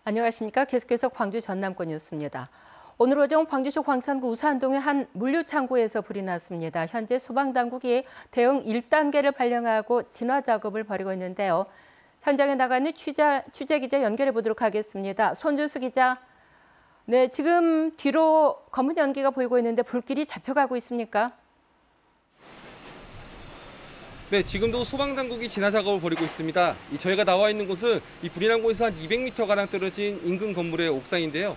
안녕하십니까. 계속해서 광주 전남권 뉴스입니다. 오늘 오전 광주시 광산구 우산동의 한 물류창고에서 불이 났습니다. 현재 소방당국이 대응 1단계를 발령하고 진화 작업을 벌이고 있는데요. 현장에 나가 있는 취재 기자 연결해 보도록 하겠습니다. 손준수 기자. 네, 지금 뒤로 검은 연기가 보이고 있는데 불길이 잡혀가고 있습니까? 네, 지금도 소방당국이 진화 작업을 벌이고 있습니다. 저희가 나와 있는 곳은 이 불이 난 곳에서 한 200m가량 떨어진 인근 건물의 옥상인데요.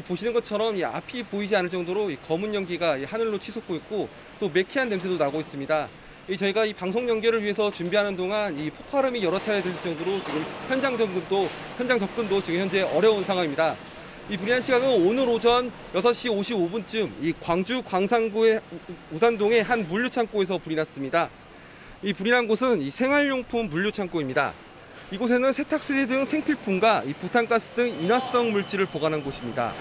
보시는 것처럼 앞이 보이지 않을 정도로 검은 연기가 하늘로 치솟고 있고 또 매캐한 냄새도 나고 있습니다. 저희가 방송 연결을 위해서 준비하는 동안 폭발음이 여러 차례 들릴 정도로 지금 현장 접근도 지금 현재 어려운 상황입니다. 불이 난 시각은 오늘 오전 6시 55분쯤 광주 광산구의 우산동의 한 물류창고에서 불이 났습니다. 불이 난 곳은 생활용품 물류창고입니다. 이곳에는 세탁세 등 생필품과 부탄가스 등 인화성 물질을 보관한 곳입니다.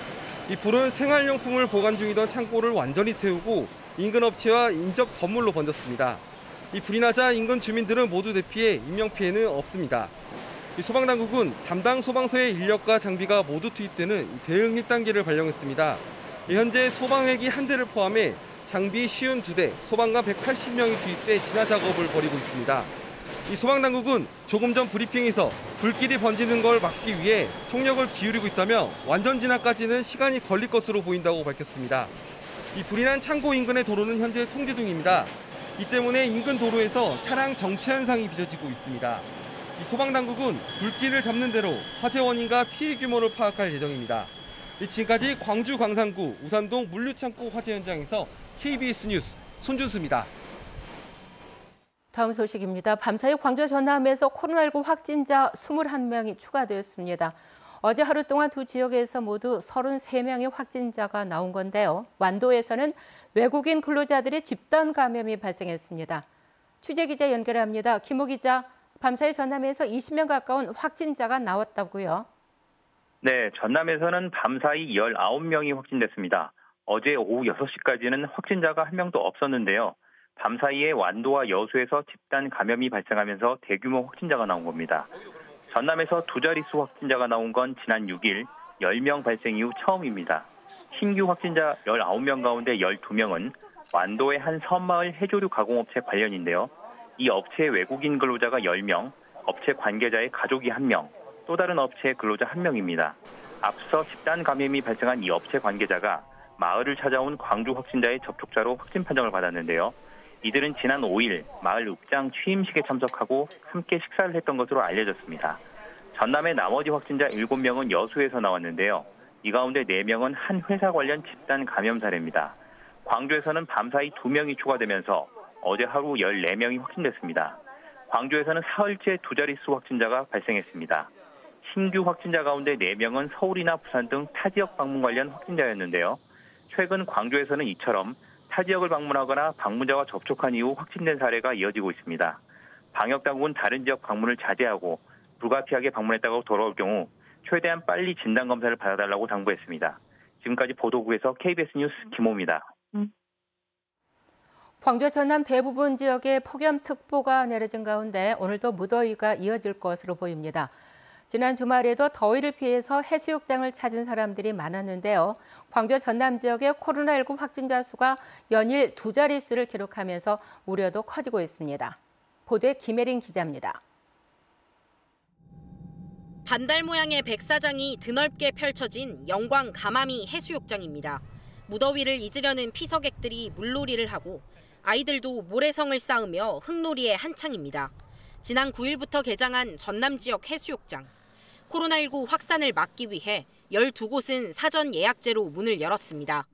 불은 생활용품을 보관 중이던 창고를 완전히 태우고 인근 업체와 인접 건물로 번졌습니다. 불이 나자 인근 주민들은 모두 대피해 인명피해는 없습니다. 소방당국은 담당 소방서의 인력과 장비가 모두 투입되는 대응 1단계를 발령했습니다. 현재 소방헬기 1대를 포함해 장비 52대, 소방관 180명이 투입돼 진화 작업을 벌이고 있습니다. 소방당국은 조금 전 브리핑에서 불길이 번지는 걸 막기 위해 총력을 기울이고 있다며 완전 진화까지는 시간이 걸릴 것으로 보인다고 밝혔습니다. 불이 난 창고 인근의 도로는 현재 통제 중입니다. 이 때문에 인근 도로에서 차량 정체 현상이 빚어지고 있습니다. 소방당국은 불길을 잡는 대로 화재 원인과 피해 규모를 파악할 예정입니다. 지금까지 광주 광산구 우산동 물류창고 화재 현장에서 KBS 뉴스 손준수입니다. 다음 소식입니다. 밤사이 광주 전남에서 코로나19 확진자 21명이 추가되었습니다. 어제 하루 동안 두 지역에서 모두 33명의 확진자가 나온 건데요. 완도에서는 외국인 근로자들의 집단 감염이 발생했습니다. 취재 기자 연결합니다. 김호 기자, 밤사이 전남에서 20명 가까운 확진자가 나왔다고요? 네, 전남에서는 밤사이 19명이 확진됐습니다. 어제 오후 6시까지는 확진자가 한 명도 없었는데요. 밤사이에 완도와 여수에서 집단 감염이 발생하면서 대규모 확진자가 나온 겁니다. 전남에서 두 자릿수 확진자가 나온 건 지난 6일 10명 발생 이후 처음입니다. 신규 확진자 19명 가운데 12명은 완도의 한 섬마을 해조류 가공업체 관련인데요. 이 업체의 외국인 근로자가 10명, 업체 관계자의 가족이 1명, 또 다른 업체의 근로자 1명입니다. 앞서 집단 감염이 발생한 이 업체 관계자가 마을을 찾아온 광주 확진자의 접촉자로 확진 판정을 받았는데요. 이들은 지난 5일 마을 읍장 취임식에 참석하고 함께 식사를 했던 것으로 알려졌습니다. 전남의 나머지 확진자 7명은 여수에서 나왔는데요. 이 가운데 4명은 한 회사 관련 집단 감염 사례입니다. 광주에서는 밤사이 2명이 추가되면서 어제 하루 14명이 확진됐습니다. 광주에서는 사흘째 두 자릿수 확진자가 발생했습니다. 신규 확진자 가운데 4명은 서울이나 부산 등 타 지역 방문 관련 확진자였는데요. 최근 광주에서는 이처럼 타 지역을 방문하거나 방문자와 접촉한 이후 확진된 사례가 이어지고 있습니다. 방역당국은 다른 지역 방문을 자제하고 불가피하게 방문했다고 돌아올 경우 최대한 빨리 진단검사를 받아달라고 당부했습니다. 지금까지 보도국에서 KBS 뉴스 김호입니다. 광주 전남 대부분 지역에 폭염특보가 내려진 가운데 오늘도 무더위가 이어질 것으로 보입니다. 지난 주말에도 더위를 피해서 해수욕장을 찾은 사람들이 많았는데요. 광주 전남 지역의 코로나19 확진자 수가 연일 두 자릿수를 기록하면서 우려도 커지고 있습니다. 보도에 김혜린 기자입니다. 반달 모양의 백사장이 드넓게 펼쳐진 영광 가마미 해수욕장입니다. 무더위를 잊으려는 피서객들이 물놀이를 하고 아이들도 모래성을 쌓으며 흙놀이에 한창입니다. 지난 9일부터 개장한 전남 지역 해수욕장. 코로나19 확산을 막기 위해 12곳은 사전 예약제로 문을 열었습니다.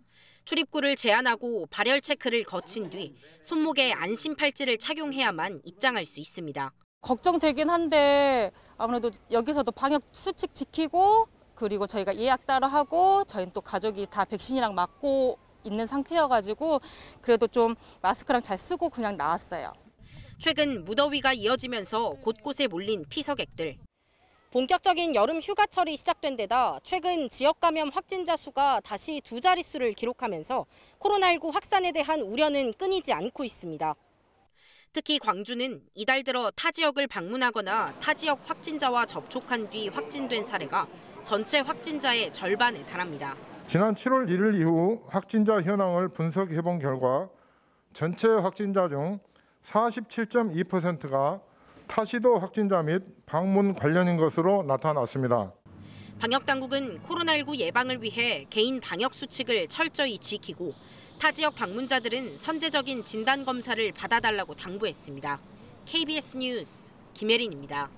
출입구를 제한하고 발열 체크를 거친 뒤 손목에 안심 팔찌를 착용해야만 입장할 수 있습니다. 걱정되긴 한데 아무래도 여기서도 방역 수칙 지키고 그리고 저희가 예약 따로 하고 저희는 또 가족이 다 백신이랑 맞고 있는 상태여가지고 그래도 좀 마스크랑 잘 쓰고 그냥 나왔어요. 최근 무더위가 이어지면서 곳곳에 몰린 피서객들. 본격적인 여름 휴가철이 시작된 데다 최근 지역 감염 확진자 수가 다시 두 자릿수를 기록하면서 코로나19 확산에 대한 우려는 끊이지 않고 있습니다. 특히 광주는 이달 들어 타 지역을 방문하거나 타 지역 확진자와 접촉한 뒤 확진된 사례가 전체 확진자의 절반에 달합니다. 지난 7월 1일 이후 확진자 현황을 분석해본 결과 전체 확진자 중 47.2%가 타시도 확진자 및 방문 관련인 것으로 나타났습니다. 방역당국은 코로나19 예방을 위해 개인 방역 수칙을 철저히 지키고 타 지역 방문자들은 선제적인 진단검사를 받아달라고 당부했습니다. KBS 뉴스 김혜린입니다.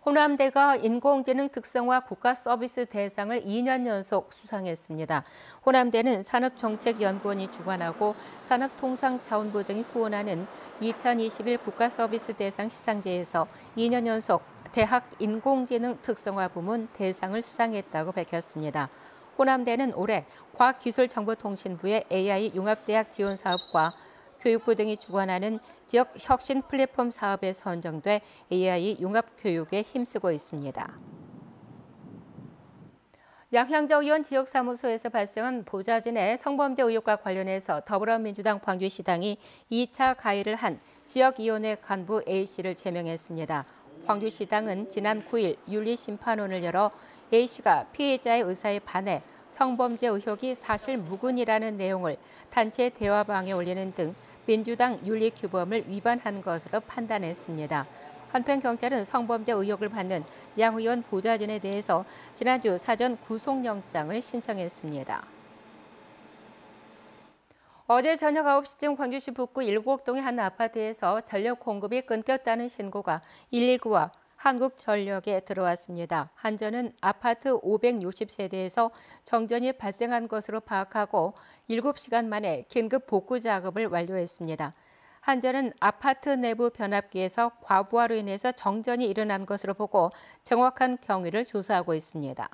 호남대가 인공지능 특성화 국가서비스 대상을 2년 연속 수상했습니다. 호남대는 산업정책연구원이 주관하고 산업통상자원부 등이 후원하는 2021 국가서비스 대상 시상제에서 2년 연속 대학 인공지능 특성화 부문 대상을 수상했다고 밝혔습니다. 호남대는 올해 과학기술정보통신부의 AI 융합대학 지원 사업과 교육부 등이 주관하는 지역 혁신 플랫폼 사업에 선정돼 AI 융합교육에 힘쓰고 있습니다. 양향자 의원 지역사무소에서 발생한 보좌진의 성범죄 의혹과 관련해서 더불어민주당 광주시당이 2차 가의를 한 지역위원회 간부 A씨를 제명했습니다. 광주시당은 지난 9일 윤리심판원을 열어 A씨가 피해자의 의사에 반해 성범죄 의혹이 사실 무근이라는 내용을 단체 대화방에 올리는 등 민주당 윤리규범을 위반한 것으로 판단했습니다. 한편 경찰은 성범죄 의혹을 받는 양 의원 보좌진에 대해서 지난주 사전 구속영장을 신청했습니다. 어제 저녁 9시쯤 광주시 북구 일곡동의 한 아파트에서 전력 공급이 끊겼다는 신고가 119와 한국전력에 들어왔습니다. 한전은 아파트 560세대에서 정전이 발생한 것으로 파악하고 7시간 만에 긴급 복구 작업을 완료했습니다. 한전은 아파트 내부 변압기에서 과부하로 인해서 정전이 일어난 것으로 보고 정확한 경위를 조사하고 있습니다.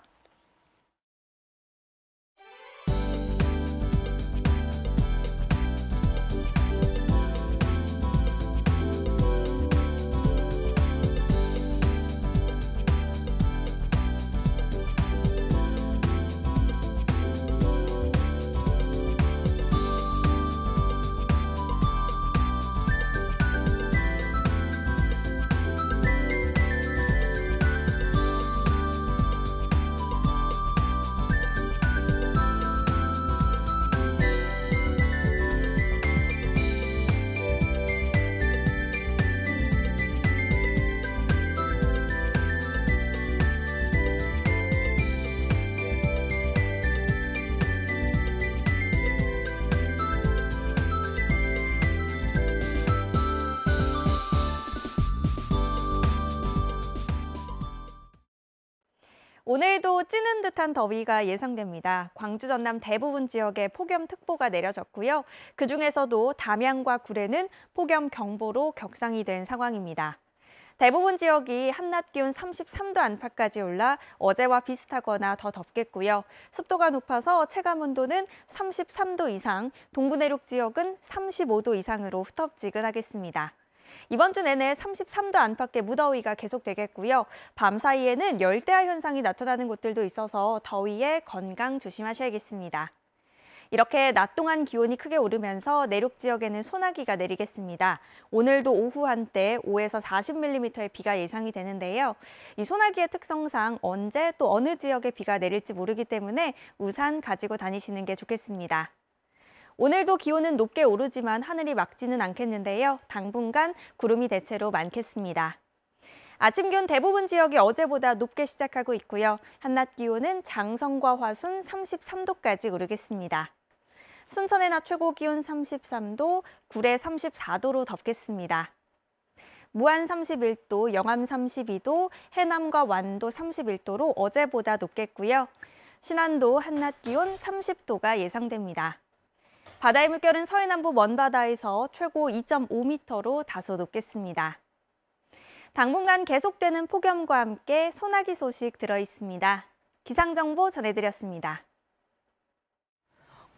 오늘도 찌는 듯한 더위가 예상됩니다. 광주 전남 대부분 지역에 폭염특보가 내려졌고요. 그중에서도 담양과 구례는 폭염경보로 격상이 된 상황입니다. 대부분 지역이 한낮 기온 33도 안팎까지 올라 어제와 비슷하거나 더 덥겠고요. 습도가 높아서 체감온도는 33도 이상, 동부 내륙 지역은 35도 이상으로 후텁지근하겠습니다. 이번 주 내내 33도 안팎의 무더위가 계속되겠고요. 밤 사이에는 열대야 현상이 나타나는 곳들도 있어서 더위에 건강 조심하셔야겠습니다. 이렇게 낮 동안 기온이 크게 오르면서 내륙 지역에는 소나기가 내리겠습니다. 오늘도 오후 한때 5에서 40mm의 비가 예상이 되는데요. 이 소나기의 특성상 언제 또 어느 지역에 비가 내릴지 모르기 때문에 우산 가지고 다니시는 게 좋겠습니다. 오늘도 기온은 높게 오르지만 하늘이 맑지는 않겠는데요. 당분간 구름이 대체로 많겠습니다. 아침 기온 대부분 지역이 어제보다 높게 시작하고 있고요. 한낮 기온은 장성과 화순 33도까지 오르겠습니다. 순천의 낮 최고 기온 33도, 구례 34도로 덥겠습니다. 무안 31도, 영암 32도, 해남과 완도 31도로 어제보다 높겠고요. 신안도 한낮 기온 30도가 예상됩니다. 바다의 물결은 서해남부 먼바다에서 최고 2.5m로 다소 높겠습니다. 당분간 계속되는 폭염과 함께 소나기 소식 들어있습니다. 기상정보 전해드렸습니다.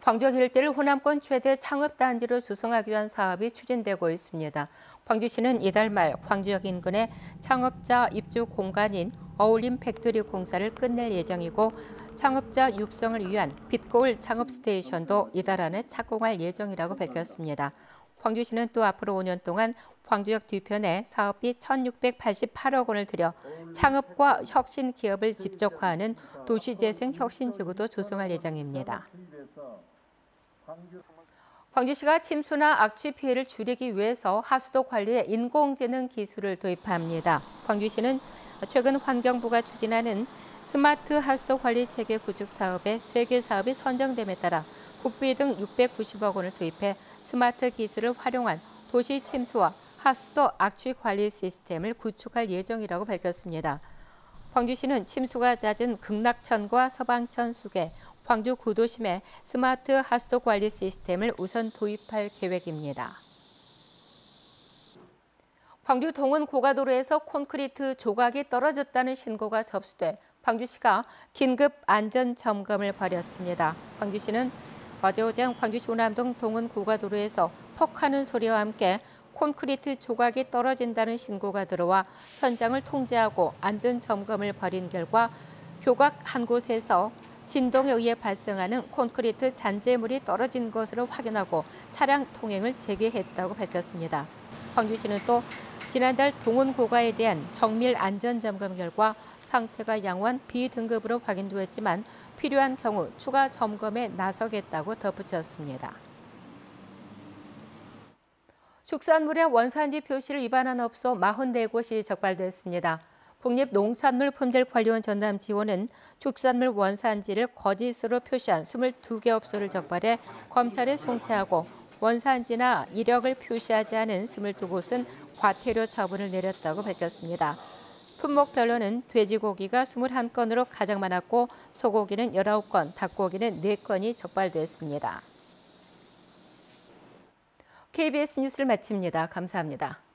광주역 일대를 호남권 최대 창업단지로 조성하기 위한 사업이 추진되고 있습니다. 광주시는 이달 말 광주역 인근의 창업자 입주 공간인 어울림 팩토리 공사를 끝낼 예정이고 창업자 육성을 위한 빛거울 창업 스테이션도 이달 안에 착공할 예정이라고 밝혔습니다. 광주시는 또 앞으로 5년 동안 광주역 뒤편에 사업비 1,688억 원을 들여 창업과 혁신 기업을 집적화하는 도시재생 혁신지구도 조성할 예정입니다. 광주시가 침수나 악취 피해를 줄이기 위해서 하수도 관리에 인공지능 기술을 도입합니다. 광주시는 최근 환경부가 추진하는 스마트 하수도 관리 체계 구축 사업에 3개 사업이 선정됨에 따라 국비 등 690억 원을 투입해 스마트 기술을 활용한 도시 침수와 하수도 악취 관리 시스템을 구축할 예정이라고 밝혔습니다. 광주시는 침수가 잦은 극락천과 서방천 수계, 광주 구도심에 스마트 하수도 관리 시스템을 우선 도입할 계획입니다. 광주 동은 고가도로에서 콘크리트 조각이 떨어졌다는 신고가 접수돼 광주시가 긴급 안전점검을 벌였습니다. 광주시는 어제 오전 광주시 우남동 동은 고가도로에서 퍽하는 소리와 함께 콘크리트 조각이 떨어진다는 신고가 들어와 현장을 통제하고 안전점검을 벌인 결과 교각 한 곳에서 진동에 의해 발생하는 콘크리트 잔재물이 떨어진 것으로 확인하고 차량 통행을 재개했다고 밝혔습니다. 광주시는 또 지난달 동은 고가에 대한 정밀 안전점검 결과 상태가 양호한 B등급으로 확인되었지만 필요한 경우 추가 점검에 나서겠다고 덧붙였습니다. 축산물의 원산지 표시를 위반한 업소 44곳이 적발됐습니다. 국립농산물품질관리원 전남지원은 축산물 원산지를 거짓으로 표시한 22개 업소를 적발해 검찰에 송치하고 원산지나 이력을 표시하지 않은 22곳은 과태료 처분을 내렸다고 밝혔습니다. 품목별로는 돼지고기가 21건으로 가장 많았고 소고기는 19건, 닭고기는 4건이 적발됐습니다. KBS 뉴스를 마칩니다. 감사합니다.